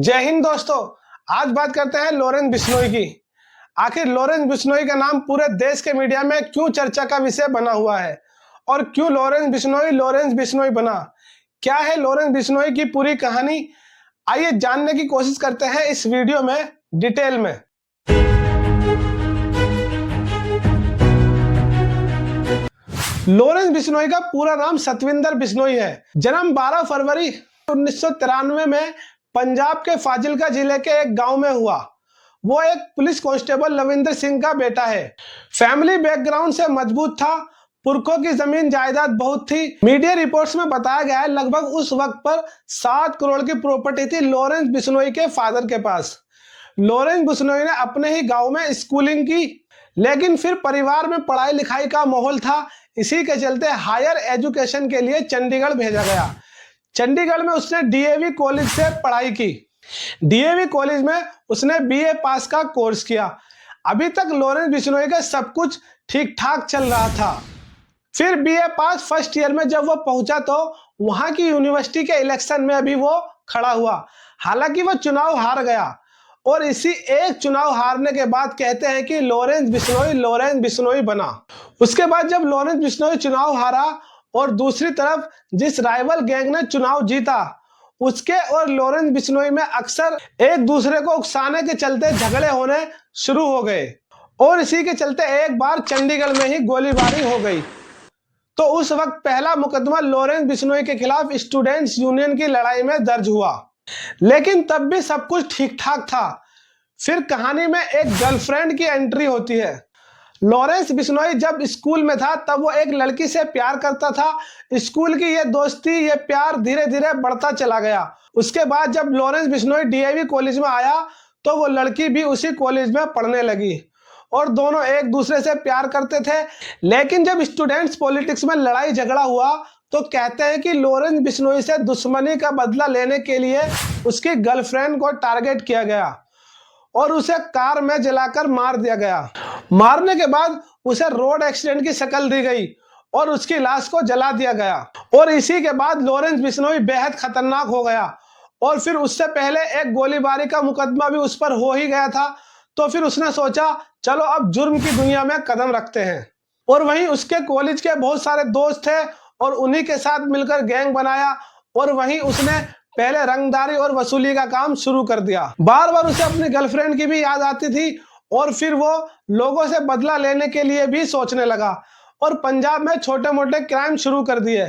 जय हिंद दोस्तों। आज बात करते हैं लॉरेंस बिश्नोई की। आखिर लॉरेंस बिश्नोई का नाम पूरे देश के मीडिया में क्यों चर्चा का विषय बना हुआ है और क्यों लॉरेंस बिश्नोई बना। क्या है लॉरेंस बिश्नोई की पूरी कहानी, आइए जानने की कोशिश करते हैं इस वीडियो में डिटेल में। लॉरेंस बिश्नोई का पूरा नाम सतविंदर बिश्नोई है। जन्म 12 फरवरी 1993 में पंजाब के फाजिल्का जिले के एक गांव में हुआ। वो एक पुलिस कांस्टेबल लविंदर सिंह का बेटा है। फैमिली बैकग्राउंड से मजबूत था। पुरखों की जमीन जायदाद बहुत थी। मीडिया रिपोर्ट्स में बताया गया है लगभग उस वक्त पर 7 करोड़ की प्रॉपर्टी थी लॉरेंस बिश्नोई के फादर के पास। लॉरेंस बिश्नोई ने अपने ही गांव में स्कूलिंग की, लेकिन फिर परिवार में पढ़ाई लिखाई का माहौल था। इसी के चलते हायर एजुकेशन के लिए चंडीगढ़ भेजा गया। चंडीगढ़ में उसने डीएवी कॉलेज से पढ़ाई की। डीएवी कॉलेज में उसने बीए पास का कोर्स किया। अभी तक लॉरेंस बिश्नोई का सब कुछ ठीक ठाक चल रहा था। फिर बीए पास फर्स्ट ईयर में जब वो पहुंचा तो वहां की यूनिवर्सिटी के इलेक्शन में भी वो खड़ा हुआ। हालांकि वो चुनाव हार गया और इसी एक चुनाव हारने के बाद कहते हैं कि लॉरेंस बिश्नोई बना। उसके बाद जब लॉरेंस बिश्नोई चुनाव हारा और दूसरी तरफ जिस राइवल गैंग ने चुनाव जीता, उसके और लॉरेंस बिश्नोई में अक्सर एक दूसरे को उकसाने के चलते झगड़े होने शुरू हो गए और इसी के चलते एक बार चंडीगढ़ में ही गोलीबारी हो गई। तो उस वक्त पहला मुकदमा लॉरेंस बिश्नोई के खिलाफ स्टूडेंट्स यूनियन की लड़ाई में दर्ज हुआ, लेकिन तब भी सब कुछ ठीक ठाक था। फिर कहानी में एक गर्लफ्रेंड की एंट्री होती है। लॉरेंस बिश्नोई जब स्कूल में था तब वो एक लड़की से प्यार करता था। स्कूल की ये दोस्ती, ये प्यार धीरे धीरे बढ़ता चला गया। उसके बाद जब लॉरेंस बिश्नोई डीएवी कॉलेज में आया तो वो लड़की भी उसी कॉलेज में पढ़ने लगी और दोनों एक दूसरे से प्यार करते थे। लेकिन जब स्टूडेंट्स पॉलिटिक्स में लड़ाई झगड़ा हुआ तो कहते हैं कि लॉरेंस बिश्नोई से दुश्मनी का बदला लेने के लिए उसकी गर्लफ्रेंड को टारगेट किया गया और उसे कार में जलाकर मार दिया गया। मारने के बाद उसे रोड एक्सीडेंट की शक्ल दी गई और उसकी लाश को जला दिया गया। और इसी के बाद लॉरेंस बिश्नोई बेहद खतरनाक हो गया और फिर उससे पहले एक गोलीबारी का मुकदमा भी उस पर हो ही गया था। तो फिर उसने सोचा चलो अब जुर्म की दुनिया में कदम रखते हैं। और वहीं उसके कॉलेज के बहुत सारे दोस्त थे और उन्हीं के साथ मिलकर गैंग बनाया और वहीं उसने पहले रंगदारी और वसूली का काम शुरू कर दिया। बार बार उसे अपनी गर्लफ्रेंड की भी याद आती थी और फिर वो लोगों से बदला लेने के लिए भी सोचने लगा और पंजाब में छोटे मोटे क्राइम शुरू कर दिए।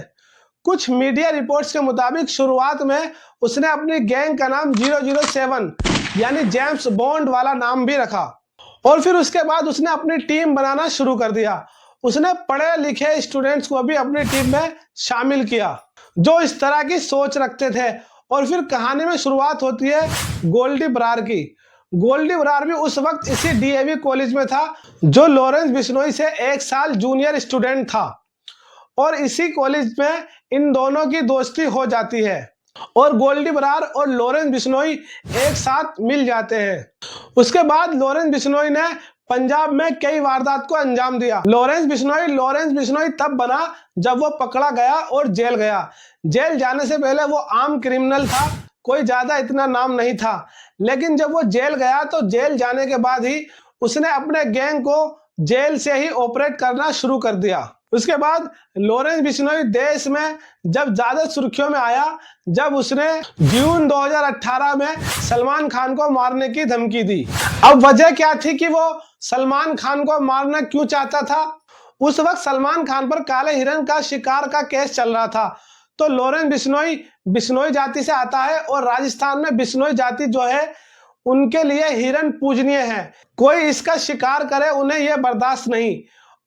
कुछ मीडिया रिपोर्ट्स के मुताबिक शुरुआत में उसने अपनी गैंग का नाम 007 यानी जेम्स बॉन्ड वाला नाम भी रखा और फिर उसके बाद उसने अपनी टीम बनाना शुरू कर दिया। उसने पढ़े लिखे स्टूडेंट्स को भी अपनी टीम में शामिल किया जो इस तरह की सोच रखते थे। और फिर कहानी में शुरुआत होती है गोल्डी बरार की। गोल्डी बरार भी उस वक्त इसी डीएवी कॉलेज में था जो लॉरेंस बिश्नोई से 1 साल जूनियर स्टूडेंट था और इसी कॉलेज में इन दोनों की दोस्ती हो जाती है और गोल्डी बरार और लॉरेंस बिश्नोई एक साथ मिल जाते हैं। उसके बाद लॉरेंस बिश्नोई ने पंजाब में कई वारदात को अंजाम दिया। लॉरेंस बिश्नोई तब बना जब वो पकड़ा गया और जेल गया। जेल जाने से पहले वो आम क्रिमिनल था, कोई ज्यादा इतना नाम नहीं था। लेकिन जब वो जेल गया तो जेल जाने के बाद ही उसने अपने गैंग को जेल से ही ऑपरेट करना शुरू कर दिया। उसके बाद लॉरेंस बिश्नोई देश में जब ज्यादा सुर्खियों में आया जब उसने जून 2018 में सलमान खान को मारने की धमकी दी। अब वजह क्या थी कि वो सलमान खान को मारना क्यों चाहता था? उस वक्त सलमान खान पर काले हिरन का शिकार का केस चल रहा था। तो लॉरेंस बिश्नोई जाति से आता है और राजस्थान में बिश्नोई जाति जो है उनके लिए हिरन पूजनीय है। कोई इसका शिकार करे उन्हें यह बर्दाश्त नहीं।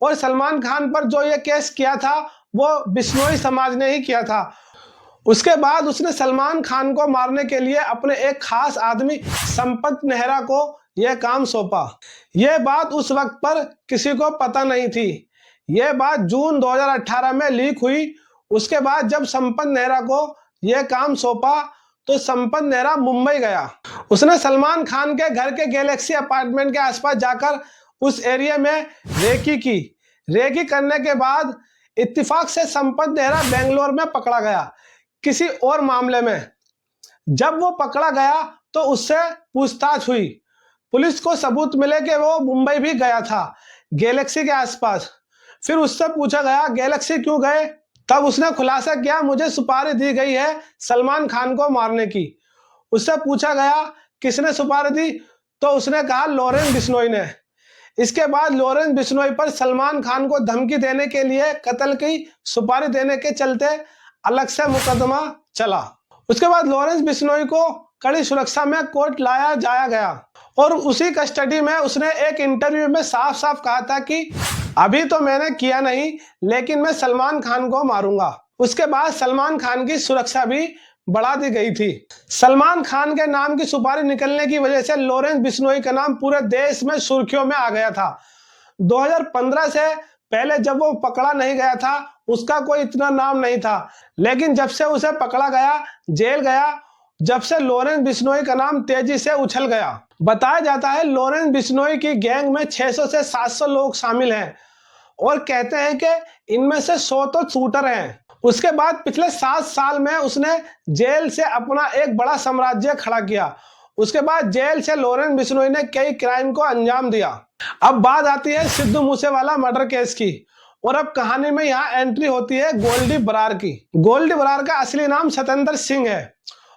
और सलमान खान पर जो ये केस किया था वो बिश्नोई समाज ने ही किया था। उसके बाद उसने सलमान खान को मारने के लिए अपने एक खास आदमी संपत नेहरा को यह काम सौंपा। यह बात उस वक्त पर किसी को पता नहीं थी। यह बात जून 2018 में लीक हुई। उसके बाद जब संपत नेहरा को यह काम सौंपा तो संपत नेहरा मुंबई गया। उसने सलमान खान के घर के गैलेक्सी अपार्टमेंट के आसपास जाकर उस एरिया में रेकी करने के बाद इत्तेफाक से संपत नेहरा बेंगलोर में पकड़ा गया किसी और मामले में। जब वो पकड़ा गया तो उससे पूछताछ हुई। पुलिस को सबूत मिले कि वो मुंबई भी गया था, गैलेक्सी के आसपास। फिर उससे पूछा गया गैलेक्सी क्यों गए, तब उसने खुलासा किया मुझे सुपारी दी गई है सलमान खान को मारने की। उससे पूछा गया किसने सुपारी दी, तो उसने कहा लॉरेंस बिश्नोई ने। इसके बाद लॉरेंस बिश्नोई पर सलमान खान को धमकी देने के लिए कत्ल की सुपारी देने के चलते अलग से मुकदमा चला। उसके बाद लॉरेंस बिश्नोई को कड़ी सुरक्षा में कोर्ट लाया जाया गया और उसी कस्टडी में उसने एक इंटरव्यू में साफ साफ कहा था कि अभी तो मैंने किया नहीं, लेकिन मैं सलमान खान को मारूंगा। उसके बाद सलमान खान की सुरक्षा भी बढ़ा दी गई थी। सलमान खान के नाम की सुपारी निकलने की वजह से लॉरेंस बिश्नोई का नाम पूरे देश में सुर्खियों में आ गया था। 2015 से पहले जब वो पकड़ा नहीं गया था उसका कोई इतना नाम नहीं था, लेकिन जब से उसे पकड़ा गया, जेल गया, जब से लॉरेंस बिश्नोई का नाम तेजी से उछल गया। बताया जाता है लॉरेंस बिश्नोई की गैंग में 600 से 700 लोग शामिल हैं और कहते हैं कि इनमें से 100 तो शूटर हैं। उसके बाद पिछले 7 साल में उसने जेल से अपना एक बड़ा साम्राज्य खड़ा किया। उसके बाद जेल से लॉरेंस बिश्नोई ने कई क्राइम को अंजाम दिया। अब बात आती है सिद्धू मूसेवाला मर्डर केस की और अब कहानी में यहाँ एंट्री होती है गोल्डी बरार की। गोल्डी बरार का असली नाम सतेंद्र सिंह है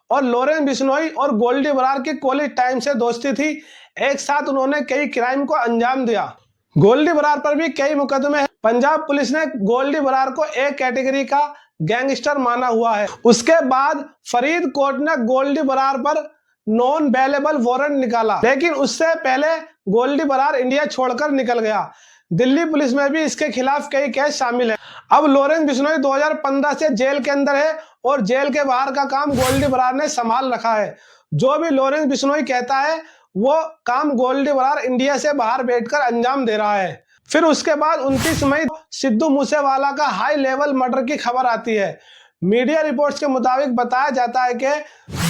और लॉरेंस बिश्नोई और गोल्डी बरार की कॉलेज टाइम से दोस्ती थी। एक साथ उन्होंने कई क्राइम को अंजाम दिया। गोल्डी बरार पर भी कई मुकदमे हैं। पंजाब पुलिस ने गोल्डी बरार को एक कैटेगरी का गैंगस्टर माना हुआ है। उसके बाद फरीद कोर्ट ने गोल्डी बरार पर नॉन बेलेबल वारंट निकाला, लेकिन उससे पहले गोल्डी बरार इंडिया छोड़कर निकल गया। दिल्ली पुलिस में भी इसके खिलाफ कई केस शामिल हैं। अब लॉरेंस बिश्नोई 2015 से जेल के अंदर है और जेल के बाहर का काम गोल्डी बरार ने संभाल रखा है। जो भी लॉरेंस बिश्नोई कहता है वो काम गोल्डी बरार इंडिया से बाहर बैठकर अंजाम दे रहा है। फिर उसके बाद 29 मई सिद्धू मूसेवाला का हाई लेवल मर्डर की खबर आती है। मीडिया रिपोर्ट्स के मुताबिक बताया जाता है कि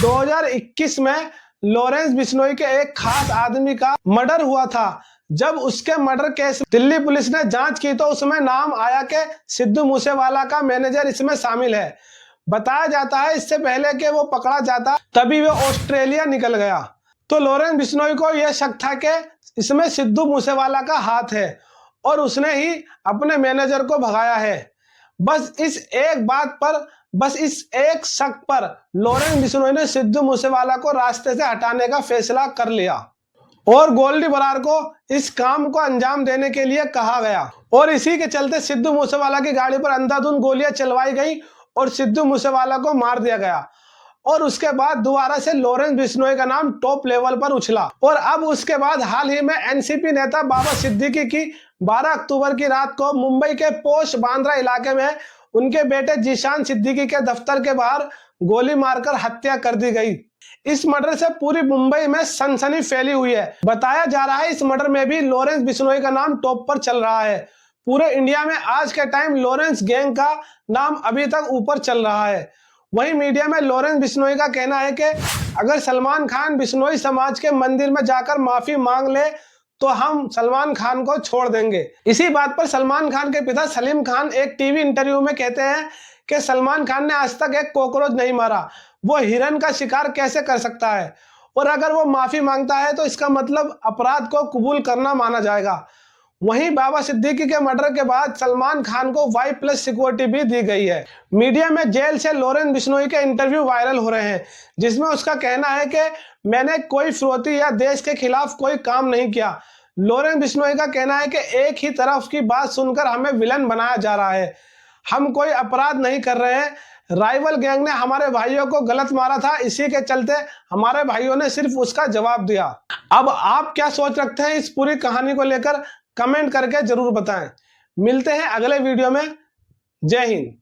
2021 में लॉरेंस बिश्नोई के एक खास आदमी का मर्डर हुआ था। जब उसके मर्डर केस दिल्ली पुलिस ने जांच की तो उसमें नाम आया कि सिद्धू मूसेवाला का मैनेजर इसमें शामिल है। बताया जाता है इससे पहले कि वो पकड़ा जाता तभी वो ऑस्ट्रेलिया निकल गया। तो लॉरेंस बिश्नोई को यह शक था कि इसमें सिद्धू मूसेवाला का हाथ है और उसने ही अपने मैनेजर को भगाया है। बस इस एक शक पर लॉरेंस बिश्नोई ने सिद्धू मूसेवाला को रास्ते से हटाने का फैसला कर लिया और गोल्डी बरार को इस काम को अंजाम देने के लिए कहा गया और इसी के चलते सिद्धू मूसेवाला की गाड़ी पर अंधाधुंध गोलियां चलवाई गई और सिद्धू मूसेवाला को मार दिया गया। और उसके बाद दोबारा से लॉरेंस बिश्नोई का नाम टॉप लेवल पर उछला और अब उसके बाद हाल ही में एनसीपी नेता बाबा सिद्दीकी की 12 अक्टूबर की रात को मुंबई के पोश बांद्रा इलाके में उनके बेटे जीशान सिद्दीकी के दफ्तर के बाहर गोली मारकर हत्या कर दी गई। इस मर्डर से पूरी मुंबई में सनसनी फैली हुई है। बताया जा रहा है इस मर्डर में भी लॉरेंस बिश्नोई का नाम टॉप पर चल रहा है। पूरे इंडिया में आज के टाइम लॉरेंस गैंग का नाम अभी तक ऊपर चल रहा है। वहीं मीडिया में लॉरेंस बिश्नोई का कहना है कि अगर सलमान खान बिश्नोई समाज के मंदिर में जाकर माफी मांग ले तो हम सलमान खान को छोड़ देंगे। इसी बात पर सलमान खान के पिता सलीम खान एक टीवी इंटरव्यू में कहते हैं कि सलमान खान ने आज तक एक कॉकरोच नहीं मारा, वो हिरन का शिकार कैसे कर सकता है, और अगर वो माफी मांगता है तो इसका मतलब अपराध को कबूल करना माना जाएगा। वहीं बाबा सिद्दीकी के मर्डर के बाद सलमान खान को Y+ सिक्योरिटी भी दी गई है। मीडिया में जेल से लॉरेंस बिश्नोई के इंटरव्यू वायरल हो रहे हैं जिसमें उसका कहना है कि मैंने कोई फिरौती या देश के खिलाफ कोई काम नहीं किया। लॉरेंस बिश्नोई का कहना है कि एक ही तरफ की बात सुनकर हमें विलन बनाया जा रहा है, हम कोई अपराध नहीं कर रहे हैं, राइवल गैंग ने हमारे भाइयों को गलत मारा था, इसी के चलते हमारे भाइयों ने सिर्फ उसका जवाब दिया। अब आप क्या सोच रखते हैं इस पूरी कहानी को लेकर, कमेंट करके जरूर बताएं। मिलते हैं अगले वीडियो में। जय हिंद।